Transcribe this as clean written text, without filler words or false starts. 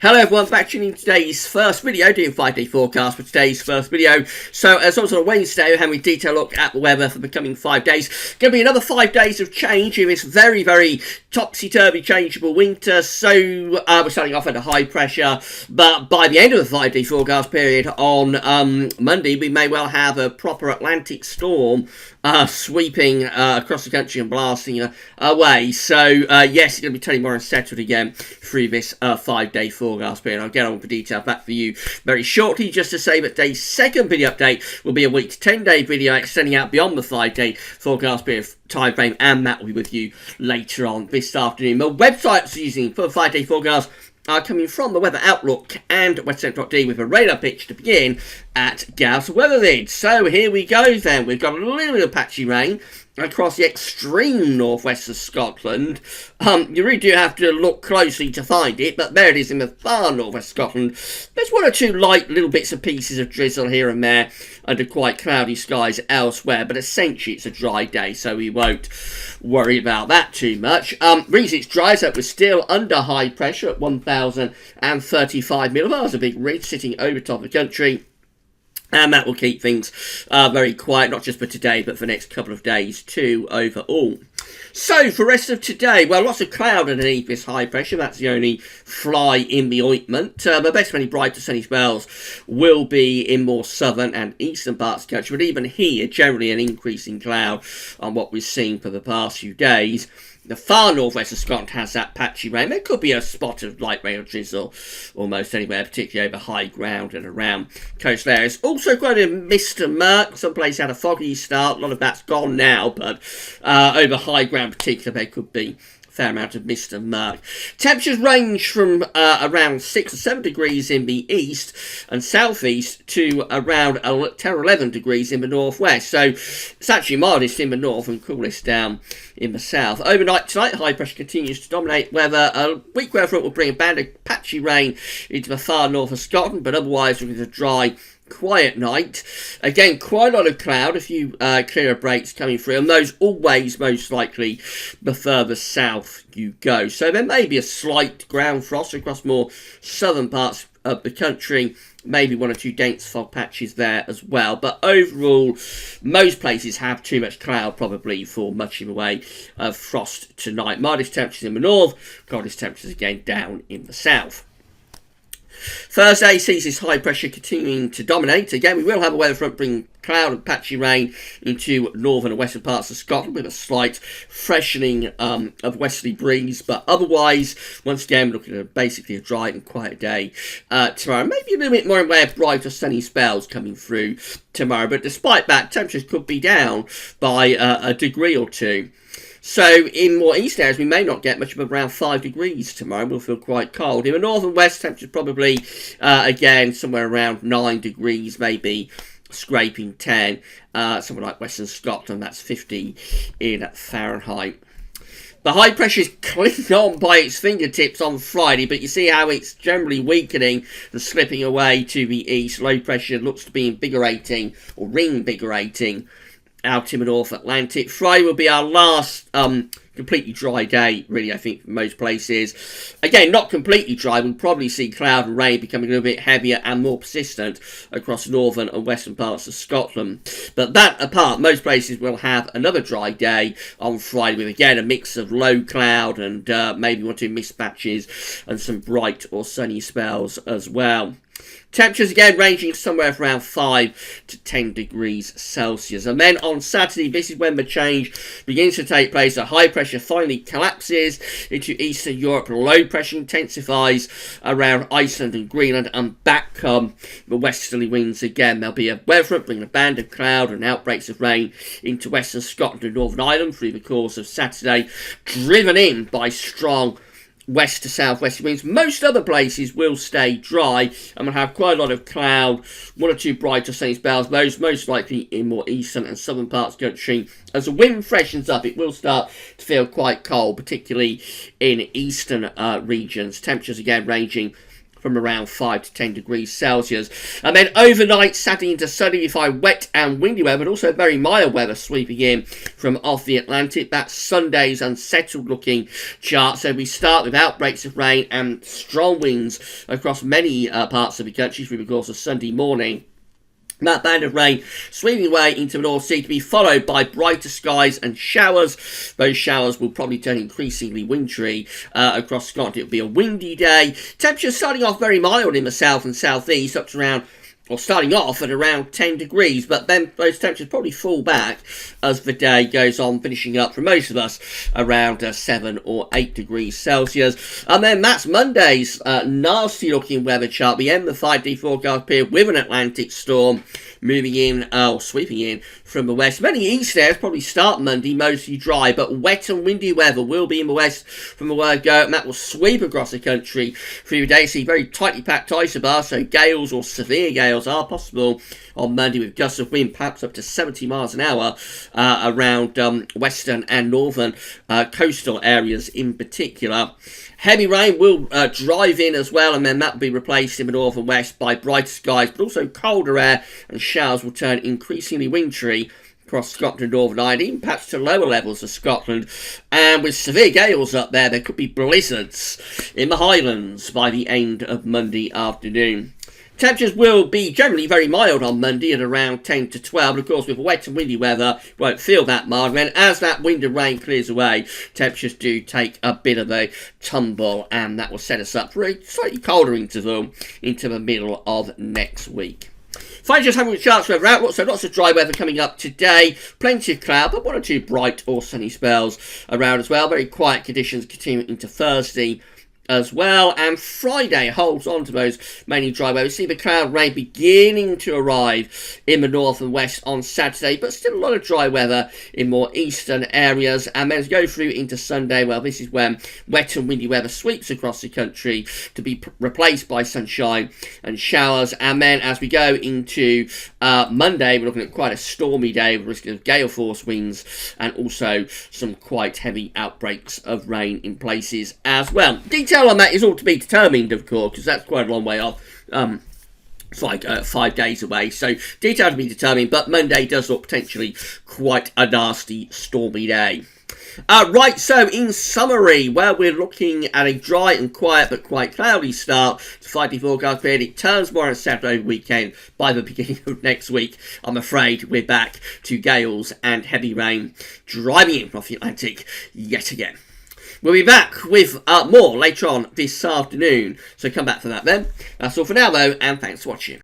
Hello everyone, back tuning in today's first video, doing 5-day forecast for today's first video. So as always on a Wednesday, we're having a detailed look at the weather for the coming 5 days. Going to be another 5 days of change in this very, very topsy-turvy changeable winter. So we're starting off at a high pressure, but by the end of the 5-day forecast period on Monday, we may well have a proper Atlantic storm sweeping across the country and blasting away. So yes, it's going to be turning more unsettled again through this 5-day forecast period. I'll get on with the detail back for you very shortly. Just to say that today's second video update will be a week to 10-day video extending out beyond the 5-day forecast period time frame, and that will be with you later on this afternoon. The websites using for the 5-day forecast are coming from the Weather Outlook and westcentral.d with a radar pitch to begin at Gauss Weather Lead. So here we go then. We've got a little bit of patchy rain across the extreme northwest of Scotland. You really do have to look closely to find it, but there it is in the far northwest of Scotland. There's one or two light little bits and pieces of drizzle here and there under quite cloudy skies elsewhere, but essentially it's a dry day, so we won't worry about that too much. Reason it's dry is that we're still under high pressure at 1,035 millibars, a big ridge sitting over top of the country. And that will keep things very quiet, not just for today, but for the next couple of days too, overall. So, for the rest of today, well, lots of cloud underneath this high pressure. That's the only fly in the ointment. The best of any brighter sunny spells will be in more southern and eastern parts of the country. But even here, generally an increasing cloud on what we've seen for the past few days. The far northwest of Scotland has that patchy rain. There could be a spot of light rain or drizzle almost anywhere, particularly over high ground and around coastal areas. Also quite a mist and murk. Some places had a foggy start. A lot of that's gone now, but over high ground particularly there could be a fair amount of mist and murk. Temperatures range from around 6 or 7 degrees in the east and southeast to around 10 or 11 degrees in the northwest. So it's actually mildest in the north and coolest down in the south. Overnight tonight, high pressure continues to dominate weather. A weak weather front will bring a band of patchy rain into the far north of Scotland, but otherwise looking at a dry, quiet night. Again, quite a lot of cloud, a few clearer breaks coming through, and those always most likely the further south you go. So there may be a slight ground frost across more southern parts of the country, maybe one or two dense fog patches there as well, but overall most places have too much cloud probably for much in the way of frost tonight. Mildest temperatures in the north, coldest temperatures again down in the south. Thursday sees this high pressure continuing to dominate. Again, we will have a weather front bring cloud and patchy rain into northern and western parts of Scotland with a slight freshening of westerly breeze, but otherwise, once again, looking at basically a dry and quiet day tomorrow. Maybe a little bit more in way of brighter sunny spells coming through tomorrow, but despite that, temperatures could be down by a degree or two. So in more east areas, we may not get much of around 5 degrees tomorrow. We'll feel quite cold. In the north and west, temperatures probably, again, somewhere around 9 degrees, maybe scraping 10. Somewhere like western Scotland, that's 50 in Fahrenheit. The high pressure is clinging on by its fingertips on Friday, but you see how it's generally weakening and slipping away to the east. Low pressure looks to be invigorating, or reinvigorating, out in the North Atlantic. Friday will be our last completely dry day, really, I think, for most places. Again, not completely dry. We'll probably see cloud and rain becoming a little bit heavier and more persistent across northern and western parts of Scotland. But that apart, most places will have another dry day on Friday with, again, a mix of low cloud and maybe one or two mist patches and some bright or sunny spells as well. Temperatures again ranging somewhere around 5 to 10 degrees Celsius. And then on Saturday, this is when the change begins to take place. A high pressure finally collapses into Eastern Europe. Low pressure intensifies around Iceland and Greenland. And back come the westerly winds again. There'll be a weather front bringing a band of cloud and outbreaks of rain into Western Scotland and Northern Ireland through the course of Saturday, driven in by strong west to southwest winds. Most other places will stay dry and will have quite a lot of cloud, one or two brighter sunny spells, those most likely in more eastern and southern parts of the country. As the wind freshens up, it will start to feel quite cold, particularly in eastern regions. Temperatures again ranging from around 5 to 10 degrees Celsius. And then overnight, Saturday into Sunday, we find wet and windy weather, but also very mild weather sweeping in from off the Atlantic. That's Sunday's unsettled looking chart. So we start with outbreaks of rain and strong winds across many parts of the country through the course of Sunday morning. That band of rain sweeping away into the North Sea to be followed by brighter skies and showers. Those showers will probably turn increasingly wintry across Scotland. It'll be a windy day. Temperatures starting off very mild in the south and southeast, up to around, or starting off at around 10 degrees, but then those temperatures probably fall back as the day goes on, finishing up for most of us around 7 or 8 degrees Celsius. And then that's Monday's nasty looking weather chart. We end the 5-day forecast period with an Atlantic storm moving in, or sweeping in from the west. Many east areas probably start Monday mostly dry, but wet and windy weather will be in the west from the word go, and that will sweep across the country through the day. See very tightly packed isobars, so gales or severe gales are possible on Monday with gusts of wind perhaps up to 70 miles an hour around western and northern coastal areas in particular. Heavy rain will drive in as well, and then that will be replaced in the north and west by brighter skies, but also colder air, and showers will turn increasingly wintry across Scotland and Northern Ireland, even perhaps to lower levels of Scotland. And with severe gales up there, there could be blizzards in the Highlands by the end of Monday afternoon. Temperatures will be generally very mild on Monday at around 10 to 12. But of course, with wet and windy weather, won't feel that mild. And as that wind and rain clears away, temperatures do take a bit of a tumble, and that will set us up for a slightly colder interval into the middle of next week. Finally, just having a chance for weather outlook, so lots of dry weather coming up today. Plenty of cloud, but one or two bright or sunny spells around as well. Very quiet conditions continuing into Thursday as well, and Friday holds on to those mainly dry weather. We see the cloud rain beginning to arrive in the north and west on Saturday, but still a lot of dry weather in more eastern areas. And then as we go through into Sunday, well, this is when wet and windy weather sweeps across the country to be replaced by sunshine and showers. And then as we go into Monday, we're looking at quite a stormy day with risk of gale force winds and also some quite heavy outbreaks of rain in places as well. Detail on that is all to be determined, of course, because that's quite a long way off. It's like 5 days away, so detail to be determined, but Monday does look potentially quite a nasty, stormy day. Right, so in summary, where we're looking at a dry and quiet but quite cloudy start to 5-day forecast period, it turns more on Saturday weekend. By the beginning of next week, I'm afraid we're back to gales and heavy rain driving in from the Atlantic yet again. We'll be back with more later on this afternoon, so come back for that then. That's all for now though, and thanks for watching.